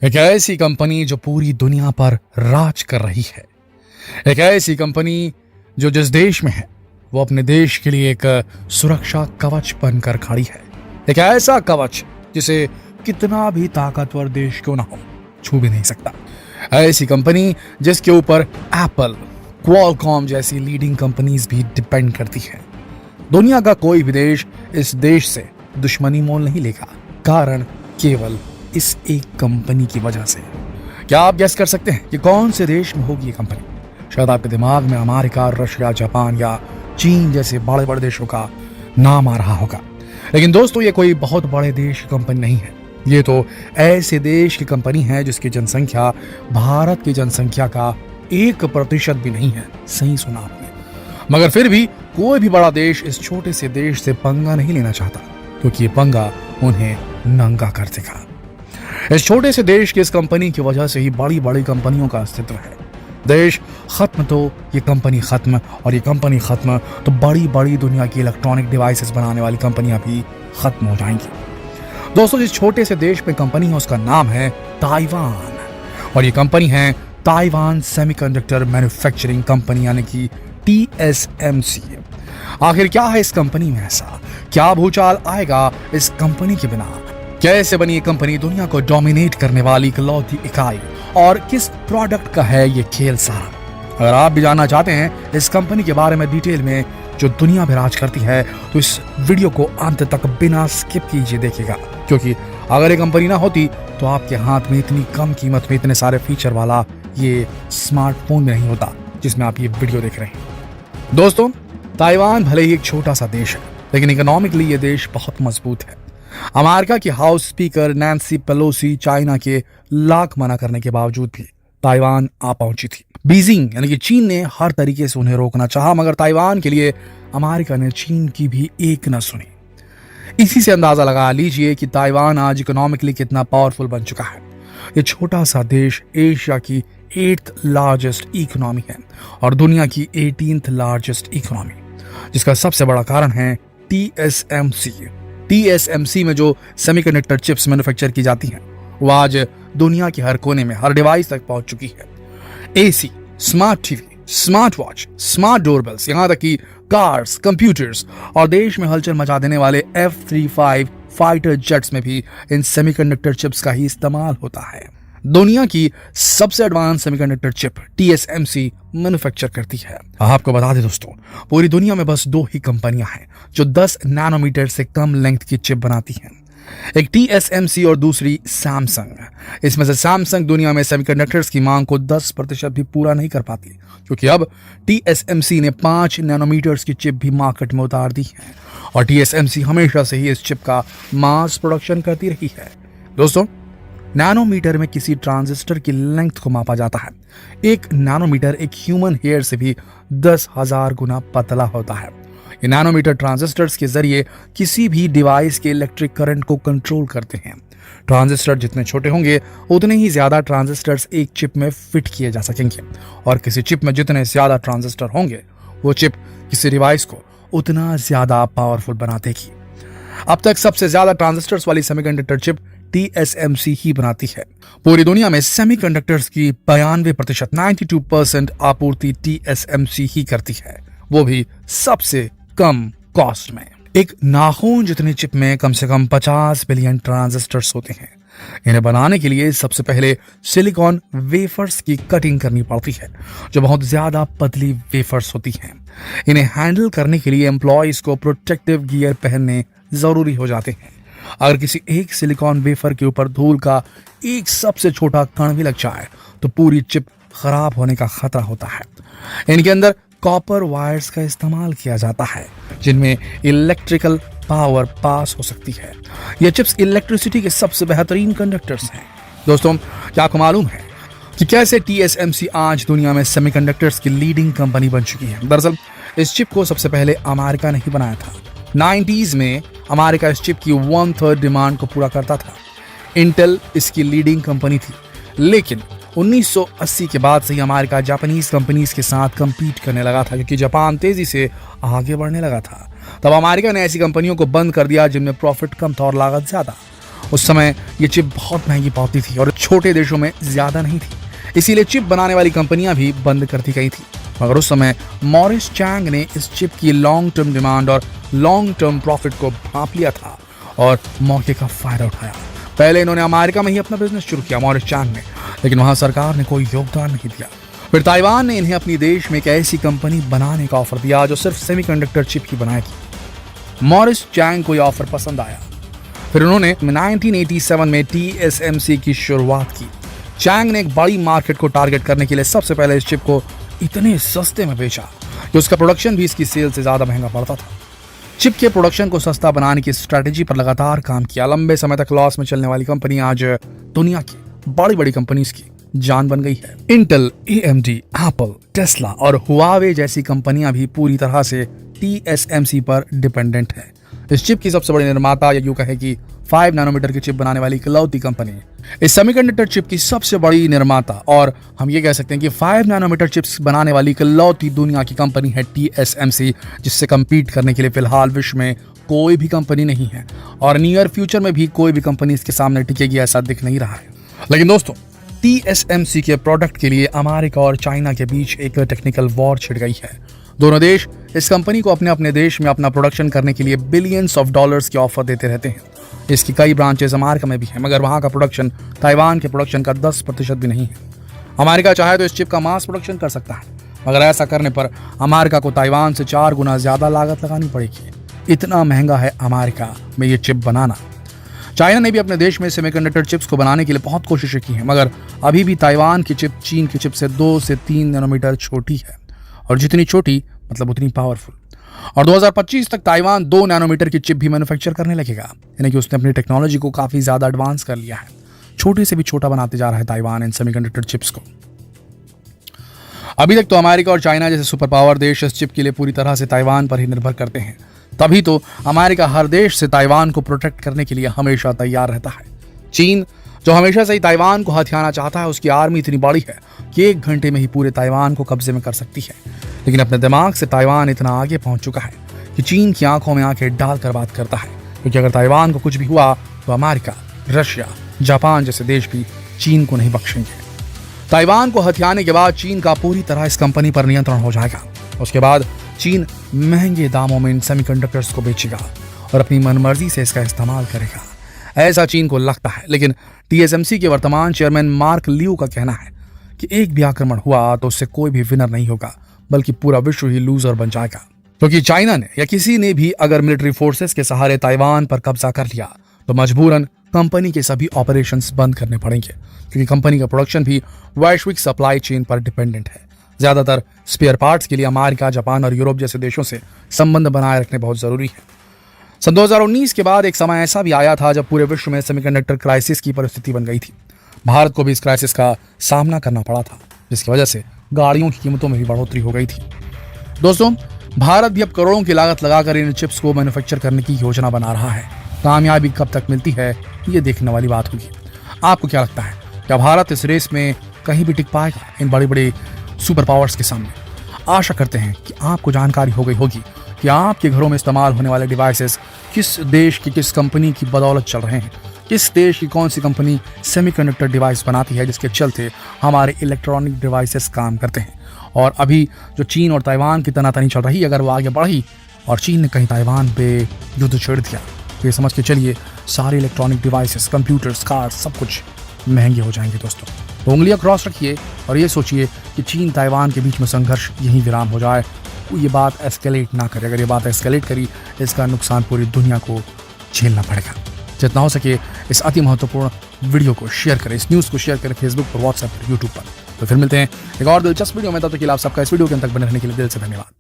एक ऐसी कंपनी जो पूरी दुनिया पर राज कर रही है। एक ऐसी कंपनी जो जिस देश में है वो अपने देश के लिए एक सुरक्षा कवच बनकर खड़ी है। एक ऐसा कवच जिसे कितना भी ताकतवर देश क्यों ना हो छू भी नहीं सकता। ऐसी कंपनी जिसके ऊपर एप्पल, क्वालकॉम जैसी लीडिंग कंपनीज भी डिपेंड करती हैं। दुनिया का कोई भी देश इस देश से दुश्मनी मोल नहीं लेगा, कारण केवल इस एक कंपनी की वजह से। क्या आप गेस कर सकते हैं कि कौन से देश में होगी ये कंपनी? शायद आपके दिमाग में अमेरिका, रशिया, जापान या चीन जैसे बड़े बड़े देशों का नाम आ रहा होगा, लेकिन दोस्तों ये कोई बहुत बड़े देश की कंपनी नहीं है। ये तो ऐसे देश की कंपनी है जिसकी जनसंख्या भारत की जनसंख्या का 1% भी नहीं है। सही सुना आपने। मगर फिर भी कोई भी बड़ा देश इस छोटे से देश से पंगा नहीं लेना चाहता, क्योंकि ये पंगा उन्हें नंगा कर देगा। इस छोटे से देश की इस कंपनी की वजह से ही बड़ी बड़ी कंपनियों का अस्तित्व है। देश खत्म तो ये कंपनी खत्म, और ये कंपनी खत्म तो बड़ी बड़ी दुनिया की इलेक्ट्रॉनिक डिवाइसेस बनाने वाली कंपनियां भी खत्म हो जाएंगी। दोस्तों, जिस छोटे से देश में कंपनी है उसका नाम है ताइवान, और ये कंपनी है ताइवान सेमीकंडक्टर मैन्युफैक्चरिंग कंपनी, यानी कि TSMC। आखिर क्या है इस कंपनी में ऐसा? क्या भूचाल आएगा इस कंपनी के बिना? कैसे बनी ये कंपनी दुनिया को डोमिनेट करने वाली इकलौती इकाई, और किस प्रोडक्ट का है ये खेल सारा? अगर आप भी जानना चाहते हैं इस कंपनी के बारे में डिटेल में जो दुनिया में राज करती है, तो इस वीडियो को अंत तक बिना स्किप कीजिए देखिएगा, क्योंकि अगर ये कंपनी ना होती तो आपके हाथ में इतनी कम कीमत में इतने सारे फीचर वाला ये स्मार्टफोन में नहीं होता जिसमें आप ये वीडियो देख रहे हैं। दोस्तों, ताइवान भले ही एक छोटा सा देश है, लेकिन इकोनॉमिकली ये देश बहुत मजबूत है। अमेरिका की house speaker Nancy Pelosi China के लाख मना करने के बावजूद भी ताइवान आ पहुंची थी। बीजिंग यानी कि चीन ने हर तरीके से उन्हें रोकना चाहा, मगर ताइवान के लिए अमेरिका ने चीन की भी एक न सुनी। इसी से अंदाजा लगा लीजिए कि ताइवान आज इकोनॉमिकली कितना पावरफुल बन चुका है। ये छोटा सा देश एशिया की 8th लार्जेस्ट इकोनॉमी है और दुनिया की 18th लार्जेस्ट इकोनॉमी, जिसका सबसे बड़ा कारण है TSMC। TSMC में जो सेमीकंडक्टर चिप्स मैन्युफैक्चर की जाती हैं वो आज दुनिया के हर कोने में, हर डिवाइस तक पहुंच चुकी है। AC, smart TV, smart watch, smart doorbells, यहाँ तक कि कार्स, कंप्यूटर्स और देश में हलचल मचा देने वाले F-35 फाइटर जेट्स में भी इन सेमीकंडक्टर चिप्स का ही इस्तेमाल होता है। दुनिया की सबसे advance semiconductor chip TSMC manufacture करती है। आपको बता दें दोस्तों, पूरी दुनिया में बस 2 ही कंपनियां हैं जो 10 नैनोमीटर से कम लेंथ की चिप बनाती हैं। एक TSMC और दूसरी सैमसंग। इसमें से सैमसंग दुनिया में सेमीकंडक्टर्स की मांग को 10% भी पूरा नहीं कर पाती, क्योंकि अब TSMC ने 5 नैनोमीटर्स की चिप भी मार्केट में उतार दी है, और TSMC हमेशा से ही इस चिप का मास प्रोडक्शन करती रही है। दोस्तों, नैनोमीटर में किसी ट्रांजिस्टर की लेंथ को मापा जाता है। एक नैनोमीटर एक ह्यूमन हेयर से भी 10,000 गुना पतला होता है। ये नैनोमीटर ट्रांजिस्टर्स के जरिए किसी भी डिवाइस के इलेक्ट्रिक करंट को कंट्रोल करते हैं। ट्रांजिस्टर जितने छोटे होंगे उतने ही ज्यादा ट्रांजिस्टर्स एक चिप में फिट किए जा सकेंगे, और किसी चिप में जितने ज्यादा ट्रांजिस्टर होंगे वो चिप किसी डिवाइस को उतना ज्यादा पावरफुल बना देगी। अब तक सबसे ज्यादा ट्रांजिस्टर्स वाली सेमीकंडक्टर चिप TSMC ही बनाती है। पूरी दुनिया में सेमीकंडक्टर्स की 92% 92% आपूर्ति TSMC ही करती है, वो भी सबसे कम कॉस्ट में। एक नाखून जितनी चिप में कम से कम 50 बिलियन ट्रांजिस्टर्स होते हैं। इन्हें बनाने के लिए सबसे पहले सिलिकॉन वेफर्स की कटिंग करनी पड़ती है, जो बहुत ज्यादा पतली वेफर्स होती हैं। इन्हें हैंडल करने के लिए एम्प्लॉयज को प्रोटेक्टिव गियर पहनने जरूरी हो जाते हैं। अगर किसी एक सिलिकॉन वेफर के ऊपर धूल का एक सबसे छोटा कण भी लग जाए तो पूरी चिप खराब होने का खतरा होता है। इनके अंदर कॉपर वायर्स का इस्तेमाल किया जाता है, जिनमें इलेक्ट्रिकल पावर पास हो सकती है। ये चिप्स इलेक्ट्रिसिटी के सबसे बेहतरीन कंडक्टर्स हैं। दोस्तों, क्या आपको मालूम है कि कैसे TSMC आज दुनिया में सेमीकंडक्टर्स की लीडिंग कंपनी बन चुकी है? दरअसल इस चिप को सबसे पहले अमेरिका ने ही बनाया था। 90s में अमेरिका इस चिप की 1/3 डिमांड को पूरा करता था। इंटेल इसकी लीडिंग कंपनी थी, लेकिन 1980 के बाद से ही अमेरिका जापानीज कंपनीज के साथ कम्पीट करने लगा था, क्योंकि जापान तेजी से आगे बढ़ने लगा था। तब अमेरिका ने ऐसी कंपनियों को बंद कर दिया जिनमें प्रॉफिट कम था और लागत ज्यादा। उस समय ये चिप बहुत महंगी पड़ती थी और छोटे देशों में ज्यादा नहीं थी, इसीलिए चिप बनाने वाली कंपनियां भी बंद कर दी गई थी। मगर उस समय मॉरिस चैंग ने इस चिप की लॉन्ग टर्म डिमांड और लॉन्ग टर्म प्रॉफिट को भांप लिया था और मौके का फायदा उठाया। पहले इन्होंने अमेरिका में ही अपना बिजनेस शुरू किया मॉरिस चैंग ने, लेकिन वहां सरकार ने कोई योगदान नहीं दिया। फिर ताइवान ने इन्हें अपनी देश में एक ऐसी कंपनी बनाने का ऑफर दिया जो सिर्फ सेमीकंडक्टर चिप ही बनाएगी। मॉरिस चैंग को यह ऑफर पसंद आया। फिर उन्होंने 1987 में TSMC की शुरुआत की। चैंग ने एक बड़ी मार्केट को टारगेट करने के लिए सबसे पहले इस चिप को इतने सस्ते में बेचा कि उसका प्रोडक्शन भी इसकी सेल से ज्यादा महंगा पड़ता था। चिप के प्रोडक्शन को सस्ता बनाने की स्ट्रेटेजी पर लगातार काम किया। लंबे समय तक लॉस में चलने वाली कंपनी आज दुनिया की बड़ी बड़ी कंपनीज की जान बन गई है। इंटेल, AMD, एप्पल, टेस्ला और हुआवे जैसी कंपनियां भी पूरी तरह से TSMC पर डिपेंडेंट है। इस चिप की सबसे बड़ी निर्माता या यूं कहे कि 5 नैनोमीटर की चिप बनाने वाली इकलौती कंपनी, इस सेमीकंडक्टर चिप की सबसे बड़ी निर्माता और हम ये कह सकते हैं कि 5 नैनोमीटर चिप्स बनाने वाली इकलौती दुनिया की कंपनी है TSMC, जिससे कम्पीट करने के लिए फिलहाल विश्व में कोई भी कंपनी नहीं है और नियर फ्यूचर में भी कोई भी कंपनी इसके सामने टिकेगी ऐसा दिख नहीं रहा है। लेकिन दोस्तों, TSMC के प्रोडक्ट के लिए अमेरिका और चाइना के बीच एक टेक्निकल वॉर छिड़ गई है। दोनों देश इस कंपनी को अपने देश में अपना प्रोडक्शन करने के लिए बिलियंस ऑफ डॉलर्स की ऑफर देते रहते हैं। इसकी कई ब्रांचेस अमेरिका में भी हैं, मगर वहां का प्रोडक्शन ताइवान के प्रोडक्शन का 10% भी नहीं है। अमेरिका चाहे तो इस चिप का मास प्रोडक्शन कर सकता है, मगर ऐसा करने पर अमेरिका को ताइवान से 4 गुना ज्यादा लागत लगानी पड़ेगी। इतना महंगा है अमेरिका में ये चिप बनाना। चाइना ने भी अपने देश में सेमीकंडक्टर चिप्स को बनाने के लिए बहुत कोशिशें की हैं, मगर अभी भी ताइवान की चिप चीन की चिप से 2 से 3 नैनोमीटर छोटी है और जितनी छोटी मतलब उतनी पावरफुल। और 2025 तक ताइवान 2 नैनोमीटर की चिप भी मैन्युफैक्चर करने लगेगा, यानी कि उसने अपनी टेक्नोलॉजी को काफी ज्यादा एडवांस कर लिया है। छोटे से भी छोटा बनाते जा रहा है ताइवान इन सेमीकंडक्टर चिप्स को। अभी तक तो अमेरिका और चाइना जैसे सुपर पावर देश इस चिप के लिए पूरी तरह से ताइवान पर ही निर्भर करते हैं, तभी तो अमेरिका हर देश से ताइवान को प्रोटेक्ट करने के लिए हमेशा तैयार रहता है। चीन जो हमेशा से ही ताइवान को हथियाना चाहता है, उसकी आर्मी इतनी बड़ी है कि 1 घंटे में ही पूरे ताइवान को कब्जे में कर सकती है। लेकिन अपने दिमाग से ताइवान इतना आगे पहुंच चुका है कि चीन की आंखों में आंखें डालकर बात करता है, क्योंकि अगर ताइवान को कुछ भी हुआ तो अमेरिका, रशिया, जापान जैसे देश भी चीन को नहीं बख्शेंगे। ताइवान को हथियाने के बाद चीन का पूरी तरह इस कंपनी पर नियंत्रण हो जाएगा। उसके बाद चीन महंगे दामों में इन सेमीकंडक्टर्स को बेचेगा और अपनी मनमर्जी से इसका इस्तेमाल करेगा, ऐसा चीन को लगता है। लेकिन TSMC के वर्तमान चेयरमैन मार्क लियू का कहना है कि एक भी आक्रमण हुआ तो उससे कोई भी विनर नहीं होगा, बल्कि पूरा विश्व ही लूजर बन जाएगा। क्योंकि चाइना ने या किसी ने भी अगर मिलिट्री फोर्सेस के सहारे ताइवान पर कब्जा कर लिया तो मजबूरन कंपनी के सभी ऑपरेशंस बंद करने पड़ेंगे, क्योंकि कंपनी का प्रोडक्शन भी वैश्विक सप्लाई चेन पर डिपेंडेंट है। ज्यादातर स्पेयर पार्ट्स के लिए अमेरिका, जापान और यूरोप जैसे देशों से संबंध बनाए रखने बहुत जरूरी है। सन 2019 के बाद एक समय ऐसा भी आया था जब पूरे विश्व में सेमीकंडक्टर क्राइसिस की परिस्थिति बन गई थी। भारत को भी इस क्राइसिस का सामना करना पड़ा था, जिसकी वजह से गाड़ियों की कीमतों में भी बढ़ोतरी हो गई थी। दोस्तों, भारत भी अब करोड़ों की लागत लगाकर इन चिप्स को मैन्युफैक्चर करने की योजना बना रहा है। कामयाबी कब तक मिलती है ये देखने वाली बात होगी। आपको क्या लगता है, क्या भारत इस रेस में कहीं भी टिक पाएगा इन बड़ी बड़ी सुपर पावर्स के सामने? आशा करते हैं कि आपको जानकारी हो गई होगी कि आपके घरों में इस्तेमाल होने वाले डिवाइसेस किस देश की किस कंपनी की बदौलत चल रहे हैं, किस देश की कौन सी कंपनी सेमीकंडक्टर डिवाइस बनाती है जिसके चलते हमारे इलेक्ट्रॉनिक डिवाइसेस काम करते हैं। और अभी जो चीन और ताइवान की तनातनी चल रही, अगर वो आगे बढ़ी और चीन ने कहीं ताइवान पे युद्ध छेड़ दिया तो ये समझ के चलिए सारे इलेक्ट्रॉनिक डिवाइसेस, कंप्यूटर्स, कार्स सब कुछ महंगे हो जाएंगे। दोस्तों, तो उंगलियां क्रॉस रखिए और ये सोचिए कि चीन ताइवान के बीच में संघर्ष यहीं विराम हो जाए, ये बात एस्केलेट ना करे। अगर ये बात एस्केलेट करी इसका नुकसान पूरी दुनिया को झेलना पड़ेगा। जितना हो सके इस अति महत्वपूर्ण वीडियो को शेयर करें, इस न्यूज़ को शेयर करें फेसबुक पर, व्हाट्सएप पर, यूट्यूब पर। तो फिर मिलते हैं एक और दिलचस्प वीडियो में। तब तक के लिए आप सबका इस वीडियो के अंत तक बने रहने के लिए दिल से धन्यवाद।